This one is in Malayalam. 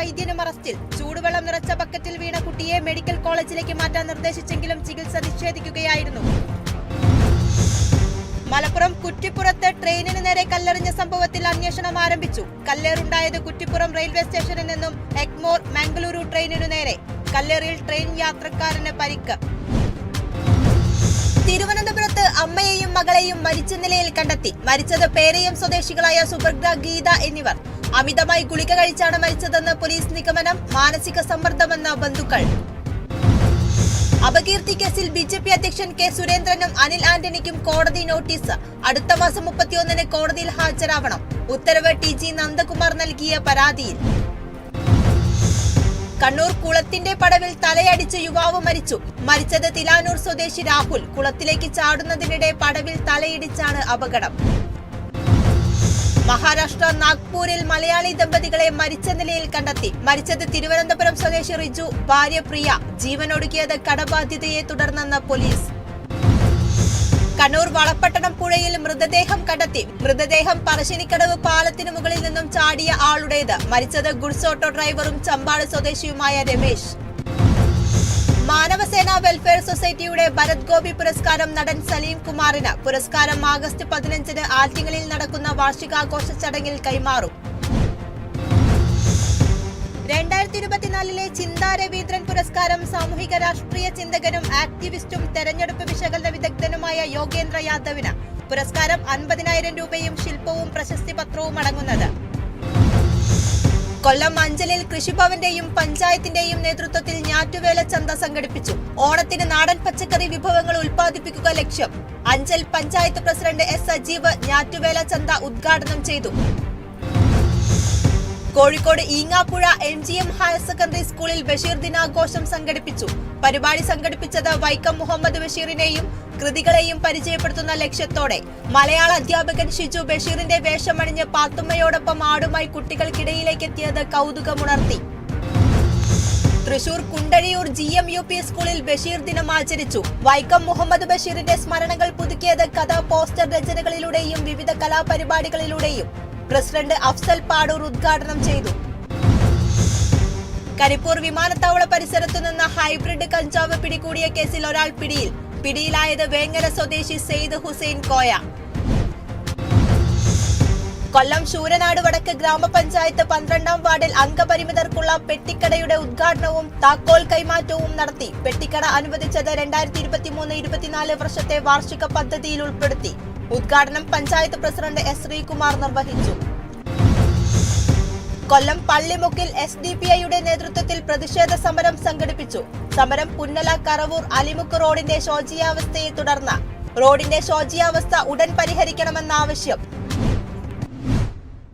വൈദ്യനും അറസ്റ്റിൽ. ചൂടുവെള്ളം നിറച്ച ബക്കറ്റിൽ വീണ കുട്ടിയെ മെഡിക്കൽ കോളേജിലേക്ക് മാറ്റാൻ നിർദ്ദേശിച്ചെങ്കിലും ചികിത്സ നിഷേധിക്കുകയായിരുന്നു. മലപ്പുറം കുറ്റിപ്പുറത്ത് ട്രെയിനിന് നേരെ കല്ലെറിഞ്ഞ സംഭവത്തിൽ അന്വേഷണം ആരംഭിച്ചു. കല്ലേറുണ്ടായത് കുറ്റിപ്പുറം റെയിൽവേ സ്റ്റേഷനിൽ നിന്നും എഗ്മോർ മംഗളൂരു ട്രെയിനിനു നേരെ. കല്ലേറിൽ ട്രെയിൻ യാത്രക്കാരന് പരിക്ക്. തിരുവനന്തപുരത്ത് അമ്മയെയും മകളെയും മരിച്ച നിലയിൽ കണ്ടെത്തി. മരിച്ചത് പേരയം സ്വദേശികളായ സുഭദ്ര, ഗീത എന്നിവർ. അമിതമായി ഗുളിക കഴിച്ചാണ് മരിച്ചതെന്ന് പോലീസ് നിഗമനം. മാനസിക സമ്മർദ്ദമെന്ന് ബന്ധുക്കൾ. അപകീർത്തി കേസിൽ ബിജെപി അധ്യക്ഷൻ കെ സുരേന്ദ്രനും അനിൽ ആന്റണിക്കും കോടതി നോട്ടീസ്. അടുത്ത മാസം 31-ന് കോടതിയിൽ ഹാജരാവണം. ഉത്തരവ് ടി.ജി. നന്ദകുമാർ നൽകിയ പരാതിയിൽ. കണ്ണൂർ കുളത്തിന്റെ പടവിൽ തലയടിച്ച് യുവാവ് മരിച്ചു. മരിച്ചത് തിലാനൂർ സ്വദേശി രാഹുൽ. കുളത്തിലേക്ക് ചാടുന്നതിനിടെ പടവിൽ തലയിടിച്ചാണ് അപകടം. മഹാരാഷ്ട്ര നാഗ്പൂരിൽ മലയാളി ദമ്പതികളെ മരിച്ച നിലയിൽ കണ്ടെത്തി. മരിച്ചത് തിരുവനന്തപുരം സ്വദേശി റിജു, ഭാര്യ പ്രിയ. ജീവനൊടുക്കിയത് കടബാധ്യതയെ തുടർന്നെന്ന് പോലീസ്. കണ്ണൂർ വളപ്പട്ടണം പുഴയിൽ മൃതദേഹം കണ്ടെത്തി. മൃതദേഹം പറശ്ശിനിക്കടവ് പാലത്തിന് മുകളിൽ നിന്നും ചാടിയ ആളുടേത്. മരിച്ചത് ഗുഡ്സ് ഓട്ടോ ഡ്രൈവറും ചമ്പാട് സ്വദേശിയുമായ രമേശ്. മാനവസേന വെൽഫെയർ സൊസൈറ്റിയുടെ ഭരത് ഗോപി പുരസ്കാരം നടൻ സലീം കുമാറിന്. പുരസ്കാരം ആഗസ്റ്റ് 15-ന് ആറ്റിങ്ങലിൽ നടക്കുന്ന വാർഷികാഘോഷ ചടങ്ങിൽ കൈമാറും. 2024-ലെ ചിന്താ രവീന്ദ്രൻ പുരസ്കാരം സാമൂഹിക രാഷ്ട്രീയ ചിന്തകനും ആക്ടിവിസ്റ്റും തെരഞ്ഞെടുപ്പ് വിശകലന വിദഗ്ധനുമായ യോഗേന്ദ്ര യാദവിന്. പുരസ്കാരം 50,000 രൂപയും ശില്പവും പ്രശസ്തി പത്രവും അടങ്ങുന്നത്. കൊല്ലം അഞ്ചലിൽ കൃഷിഭവന്റെയും പഞ്ചായത്തിന്റെയും നേതൃത്വത്തിൽ ഞാറ്റുവേല ചന്ത സംഘടിപ്പിച്ചു. ഓണത്തിന് നാടൻ പച്ചക്കറി വിഭവങ്ങൾ ഉൽപ്പാദിപ്പിക്കുക ലക്ഷ്യം. അഞ്ചൽ പഞ്ചായത്ത് പ്രസിഡന്റ് എസ് സജീവ് ഞാറ്റുവേല ചന്ത ഉദ്ഘാടനം ചെയ്തു. Kozhikode Eengapuzha MGM higher secondary സ്കൂളിൽ ബഷീർ ദിനാഘോഷം സംഘടിപ്പിച്ചു. പരിപാടി സംഘടിപ്പിച്ചത് വൈക്കം മുഹമ്മദ് ബഷീറിനെയും കൃതികളെയും പരിചയപ്പെടുത്തുന്ന ലക്ഷ്യത്തോടെ. മലയാള അധ്യാപകൻ ഷിജു ബഷീറിന്റെ വേഷമണിഞ്ഞ് പാത്തുമ്മയോടൊപ്പം ആടുമായി കുട്ടികൾക്കിടയിലേക്ക് എത്തിയത് കൗതുകമുണർത്തി. തൃശൂർ കുണ്ടഴിയൂർ GMUP സ്കൂളിൽ ബഷീർ ദിനം ആചരിച്ചു. വൈക്കം മുഹമ്മദ് ബഷീറിന്റെ സ്മരണകൾ പുതുക്കിയത് കഥ, പോസ്റ്റർ രചനകളിലൂടെയും വിവിധ കലാപരിപാടികളിലൂടെയും. പ്രസിഡന്റ് അഫ്സൽ പാടൂർ ഉദ്ഘാടനം ചെയ്തു. കരിപ്പൂർ വിമാനത്താവള പരിസരത്തു നിന്ന് ഹൈബ്രിഡ് കഞ്ചാവ് പിടികൂടിയ കേസിൽ ഒരാൾ പിടിയിൽ. പിടിയിലായത് വേങ്ങര സ്വദേശി സെയ്ദ് ഹുസൈൻ കോയ. കൊല്ലം ശൂരനാട് വടക്ക് ഗ്രാമപഞ്ചായത്ത് 12-ാം വാർഡിൽ അംഗപരിമിതർക്കുള്ള പെട്ടിക്കടയുടെ ഉദ്ഘാടനവും താക്കോൽ കൈമാറ്റവും നടത്തി. പെട്ടിക്കട അനുവദിച്ചത് 2023-24 വർഷത്തെ വാർഷിക പദ്ധതിയിൽ ഉൾപ്പെടുത്തി. ഉദ്ഘാടനം പഞ്ചായത്ത് പ്രസിഡന്റ് S ശ്രീകുമാർ നിർവഹിച്ചു. കൊല്ലം പള്ളിമുക്കിൽ SDPIയുടെ നേതൃത്വത്തിൽ പ്രതിഷേധ സമരം സംഘടിപ്പിച്ചു. സമരം പുന്നല കറവൂർ അലിമുക്ക് റോഡിന്റെ ശോചനീയാവസ്ഥയെ തുടർന്ന്. റോഡിന്റെ ശോചനീയാവസ്ഥ ഉടൻ പരിഹരിക്കണമെന്ന ആവശ്യം.